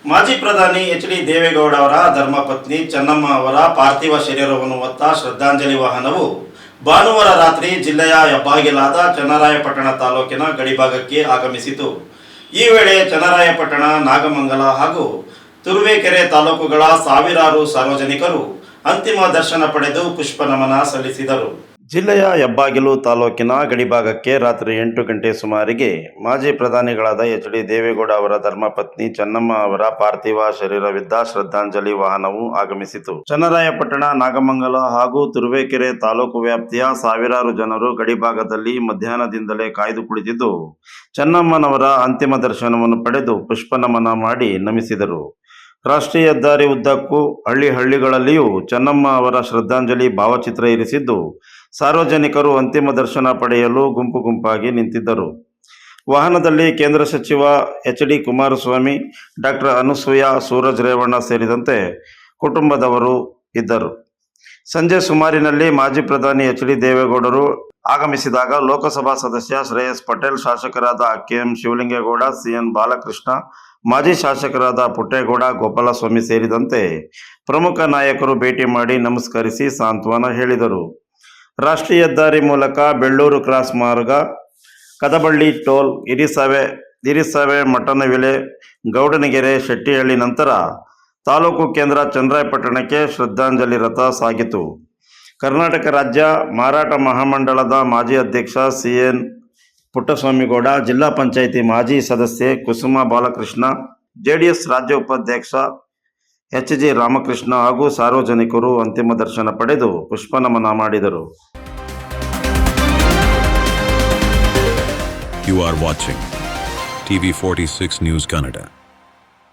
ಮಾಜಿ ಪ್ರಧಾನಿ ಎಚ್.ಡಿ. ದೇವೇಗೌಡ ಅವರ ಧರ್ಮಪತ್ನಿ ಚೆನ್ನಮ್ಮ ಅವರ ಪಾರ್ಥಿವ ಶರೀರವನ್ನು ಹೊತ್ತ ಶ್ರದ್ಧಾಂಜಲಿ ವಾಹನವು ಭಾನುವಾರ ರಾತ್ರಿ ಜಿಲ್ಲೆಯ ಹೆಬ್ಬಾಗಿಲಾದ ಚನ್ನರಾಯಪಟ್ಟಣ ತಾಲೂಕಿನ ಗಡಿಭಾಗಕ್ಕೆ ಆಗಮಿಸಿತು. ಈ ವೇಳೆ ಚನ್ನರಾಯಪಟ್ಟಣ, ನಾಗಮಂಗಲ ಹಾಗೂ ತುರುವೇಕೆರೆ ತಾಲೂಕುಗಳ ಸಾವಿರಾರು ಸಾರ್ವಜನಿಕರು ಅಂತಿಮ ದರ್ಶನ ಪಡೆದು ಪುಷ್ಪ ನಮನ ಸಲ್ಲಿಸಿದರು. ಜಿಲ್ಲೆಯ ಹೆಬ್ಬಾಗಿಲು ತಾಲೂಕಿನ ಗಡಿಭಾಗಕ್ಕೆ ರಾತ್ರಿ 8 ಗಂಟೆ ಸುಮಾರಿಗೆ ಮಾಜಿ ಪ್ರಧಾನಿಗಳಾದ ಎಚ್.ಡಿ. ದೇವೇಗೌಡ ಅವರ ಧರ್ಮಪತ್ನಿ ಚೆನ್ನಮ್ಮ ಅವರ ಪಾರ್ಥಿವ ಶರೀರವಿದ್ದ ಶ್ರದ್ಧಾಂಜಲಿ ವಾಹನವು ಆಗಮಿಸಿತು. ಚನ್ನರಾಯಪಟ್ಟಣ, ನಾಗಮಂಗಲ ಹಾಗೂ ತುರುವೇಕೆರೆ ತಾಲೂಕು ವ್ಯಾಪ್ತಿಯ ಸಾವಿರಾರು ಜನರು ಗಡಿಭಾಗದಲ್ಲಿ ಮಧ್ಯಾಹ್ನದಿಂದಲೇ ಕಾಯ್ದು ಕುಳಿತಿದ್ದು ಚೆನ್ನಮ್ಮನವರ ಅಂತಿಮ ದರ್ಶನವನ್ನು ಪಡೆದು ಪುಷ್ಪನಮನ ಮಾಡಿ ನಮಿಸಿದರು. ರಾಷ್ಟ್ರೀಯ ಹೆದ್ದಾರಿ ಉದ್ದಕ್ಕೂ ಹಳ್ಳಿಗಳಲ್ಲಿಯೂ ಚೆನ್ನಮ್ಮ ಅವರ ಶ್ರದ್ಧಾಂಜಲಿ ಭಾವಚಿತ್ರ ಇರಿಸಿದ್ದು ಸಾರ್ವಜನಿಕರು ಅಂತಿಮ ದರ್ಶನ ಪಡೆಯಲು ಗುಂಪಾಗಿ ನಿಂತಿದ್ದರು. ವಾಹನದಲ್ಲಿ ಕೇಂದ್ರ ಸಚಿವ ಎಚ್.ಡಿ. ಕುಮಾರಸ್ವಾಮಿ, ಡಾಕ್ಟರ್ ಅನಸೂಯ, ಸೂರಜ್ ರೇವಣ್ಣ ಸೇರಿದಂತೆ ಕುಟುಂಬದವರು ಇದ್ದರು. ಸಂಜೆ ಸುಮಾರಿನಲ್ಲಿ ಮಾಜಿ ಪ್ರಧಾನಿ ಎಚ್.ಡಿ. ದೇವೇಗೌಡರು ಆಗಮಿಸಿದಾಗ ಲೋಕಸಭಾ ಸದಸ್ಯ ಶ್ರೇಯಸ್ ಪಟೇಲ್, ಶಾಸಕರಾದ ಕೆ.ಎಂ. ಶಿವಲಿಂಗೇಗೌಡ, ಸಿ.ಎನ್. ಬಾಲಕೃಷ್ಣ, ಮಾಜಿ ಶಾಸಕರಾದ ಪುಟ್ಟೇಗೌಡ, ಗೋಪಾಲಸ್ವಾಮಿ ಸೇರಿದಂತೆ ಪ್ರಮುಖ ನಾಯಕರು ಭೇಟಿ ಮಾಡಿ ನಮಸ್ಕರಿಸಿ ಸಾಂತ್ವನ ಹೇಳಿದರು. ರಾಷ್ಟ್ರೀಯ ಹೆದ್ದಾರಿ ಮೂಲಕ ಬೆಳ್ಳೂರು ಕ್ರಾಸ್ ಮಾರ್ಗ, ಕದಬಳ್ಳಿ ಟೋಲ್, ಹಿರಿಸಾವೆ, ಮಠನವಿಲೆ, ಗೌಡನಗೆರೆ, ಶೆಟ್ಟಿಹಳ್ಳಿ ನಂತರ ತಾಲೂಕು ಕೇಂದ್ರ ಚನ್ನರಾಯಪಟ್ಟಣಕ್ಕೆ ಶ್ರದ್ಧಾಂಜಲಿ ರಥ ಸಾಗಿತು. ಕರ್ನಾಟಕ ರಾಜ್ಯ ಮಾರಾಟ ಮಹಾಮಂಡಳದ ಮಾಜಿ ಅಧ್ಯಕ್ಷ ಸಿ.ಎನ್. ಪುಟ್ಟಸ್ವಾಮಿಗೌಡ, ಜಿಲ್ಲಾ ಪಂಚಾಯಿತಿ ಮಾಜಿ ಸದಸ್ಯೆ ಕುಸುಮಾ ಬಾಲಕೃಷ್ಣ, ಜೆಡಿಎಸ್ ರಾಜ್ಯ ಉಪಾಧ್ಯಕ್ಷ ಎಚ್.ಜಿ. ರಾಮಕೃಷ್ಣ ಹಾಗೂ ಸಾರ್ವಜನಿಕರು ಅಂತಿಮ ದರ್ಶನ ಪಡೆದು ಪುಷ್ಪನಮನ ಮಾಡಿದರು. You are watching TV 46 News Kannada.